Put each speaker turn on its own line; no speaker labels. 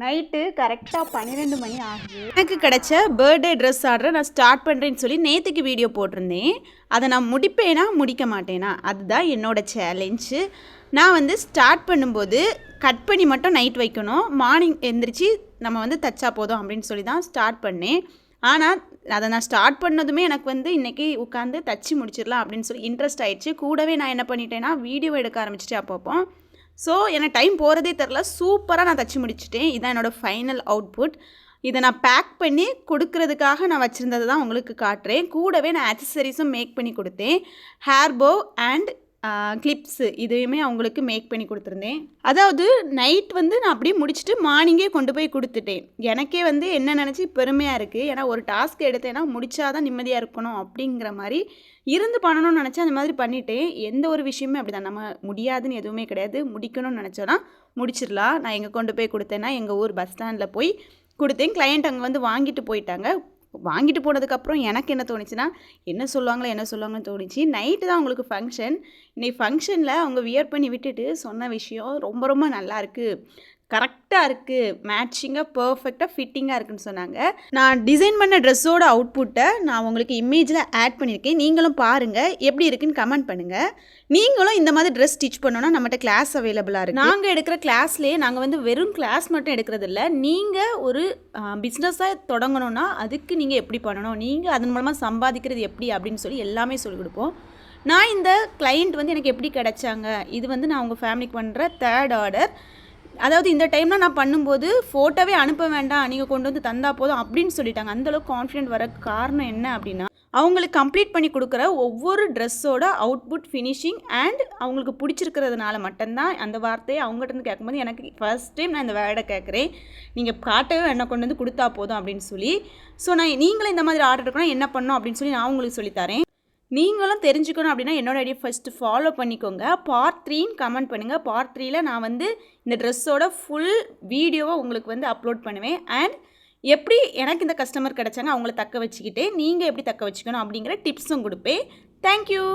Night கரெக்டாக 12 மணி ஆகுது.
எனக்கு கிடைச்ச பர்த்டே ட்ரெஸ் ஆர்டரை நான் ஸ்டார்ட் பண்ணுறேன்னு சொல்லி நேற்றுக்கு வீடியோ போட்டிருந்தேன். அதை நான் முடிப்பேனா முடிக்க மாட்டேனா, அதுதான் என்னோடய சேலஞ்சு. நான் வந்து ஸ்டார்ட் பண்ணும்போது கட் பண்ணி மட்டும் நைட் வைக்கணும், மார்னிங் எந்திரிச்சு நம்ம வந்து தச்சா போதும் அப்படின்னு சொல்லி தான் ஸ்டார்ட் பண்ணேன். ஆனால் அதை நான் ஸ்டார்ட் பண்ணதுமே எனக்கு வந்து இன்றைக்கி உட்காந்து தச்சு முடிச்சிடலாம் அப்படின்னு சொல்லி இன்ட்ரெஸ்ட் ஆகிடுச்சு. கூடவே நான் என்ன பண்ணிட்டேன்னா வீடியோ எடுக்க ஆரம்பிச்சிட்டு அப்பப்போ. ஸோ எனக்கு டைம் போகிறதே தெரில, சூப்பராக நான் தச்சு முடிச்சிட்டேன். இதுதான் என்னோடய ஃபைனல் அவுட்புட். இதை நான் பேக் பண்ணி கொடுக்கறதுக்காக நான் வச்சுருந்தது தான் உங்களுக்கு காட்டுறேன். கூடவே நான் ஆக்சசரிஸும் மேக் பண்ணி கொடுத்தேன். ஹேர் போ அண்ட் கிளிப்ஸு இதையுமே அவங்களுக்கு மேக் பண்ணி கொடுத்துருந்தேன். அதாவது நைட் வந்து நான் அப்படியே முடிச்சுட்டு மார்னிங்கே கொண்டு போய் கொடுத்துட்டேன். எனக்கே வந்து என்ன நினச்சி பெருமையாக இருக்குது. ஏன்னா ஒரு டாஸ்க் எடுத்தேன்னா முடிச்சாதான் நிம்மதியாக இருக்கணும் அப்படிங்கிற மாதிரி இருந்து பண்ணணும்னு நினச்சேன். அந்த மாதிரி பண்ணிட்டேன். எந்த ஒரு விஷயமே அப்படி தான், நம்ம முடியாதுன்னு எதுவுமே கிடையாது. முடிக்கணும்னு நினச்சோன்னா முடிச்சிடலாம். நான் எங்கே கொண்டு போய் கொடுத்தேன்னா எங்கள் ஊர் பஸ் ஸ்டாண்டில் போய் கொடுத்தேன். கிளையண்ட் அங்கே வந்து வாங்கிட்டு போயிட்டாங்க. வாங்கிட்டு போனதுக்கப்புறம் எனக்கு என்ன தோணுச்சுன்னா, என்ன சொல்லுவாங்கன்னு தோணுச்சு. நைட்டு தான் அவங்களுக்கு ஃபங்க்ஷன். இன்னைக்கு ஃபங்க்ஷனில் அவங்க வியர் பண்ணி விட்டுட்டு சொன்ன விஷயம் ரொம்ப ரொம்ப நல்லாயிருக்கு, கரெக்டாக இருக்குது, மேட்சிங்காக பர்ஃபெக்டாக ஃபிட்டிங்காக இருக்குதுன்னு சொன்னாங்க. நான் டிசைன் பண்ண ட்ரெஸ்ஸோட அவுட்புட்டை நான் உங்களுக்கு இமேஜில் ஆட் பண்ணியிருக்கேன். நீங்களும் பாருங்கள், எப்படி இருக்குன்னு கமெண்ட் பண்ணுங்கள். நீங்களும் இந்த மாதிரி ட்ரெஸ் ஸ்டிச் பண்ணோன்னா நம்மகிட்ட கிளாஸ் அவைலபிளாக இருக்குது. நாங்கள் எடுக்கிற கிளாஸ்லேயே நாங்கள் வந்து வெறும் கிளாஸ் மட்டும் எடுக்கிறதில்ல, நீங்கள் ஒரு பிஸ்னஸாக தொடங்கணுன்னா அதுக்கு நீங்கள் எப்படி பண்ணணும், நீங்கள் அதன் மூலமாக சம்பாதிக்கிறது எப்படி அப்படின்னு சொல்லி எல்லாமே சொல்லிக் கொடுப்போம். நான் இந்த கிளைண்ட் வந்து எனக்கு எப்படி கிடச்சாங்க, இது வந்து நான் உங்கள் ஃபேமிலிக்கு பண்ணுற 3rd ஆர்டர். அதாவது இந்த டைமில் நான் பண்ணும்போது ஃபோட்டோவே அனுப்ப வேண்டாம், நீங்கள் கொண்டு வந்து தந்தால் போதும் அப்படின்னு சொல்லிட்டாங்க. அந்தளவுக்கு கான்ஃபிடென்ட் வர காரணம் என்ன அப்படின்னா, அவங்களுக்கு கம்ப்ளீட் பண்ணி கொடுக்குற ஒவ்வொரு ட்ரெஸ்ஸோட அவுட்புட், ஃபினிஷிங் அண்ட் அவங்களுக்கு பிடிச்சிருக்கிறதுனால மட்டும்தான். அந்த வார்த்தையை அவங்ககிட்ட கேட்கும்போது எனக்கு ஃபர்ஸ்ட் டைம் நான் இந்த வேர்டை கேட்குறேன். நீங்கள் காட்டவே என்ன கொண்டு வந்து கொடுத்தா போதும் அப்படின்னு சொல்லி. ஸோ நீங்களும் இந்த மாதிரி ஆர்டர் இருக்கணும் என்ன பண்ணணும் அப்படின்னு சொல்லி நான் உங்களுக்கு சொல்லித்தரேன். நீங்களும் தெரிஞ்சுக்கணும் அப்படின்னா என்னோட ஐடியா ஃபஸ்ட்டு ஃபாலோ பண்ணிக்கோங்க. பார்ட் 3ன்னு கமெண்ட் பண்ணுங்கள். பார்ட் 3ல் நான் வந்து இந்த ட்ரெஸ்ஸோட ஃபுல் வீடியோவை உங்களுக்கு வந்து அப்லோட் பண்ணுவேன். அண்ட் எப்படி எனக்கு இந்த கஸ்டமர் கிடச்சாங்க, அவங்கள தக்க வச்சுக்கிட்டே நீங்கள் எப்படி தக்க வச்சுக்கணும் அப்படிங்கிற டிப்ஸும் கொடுப்பேன். தேங்க்யூ.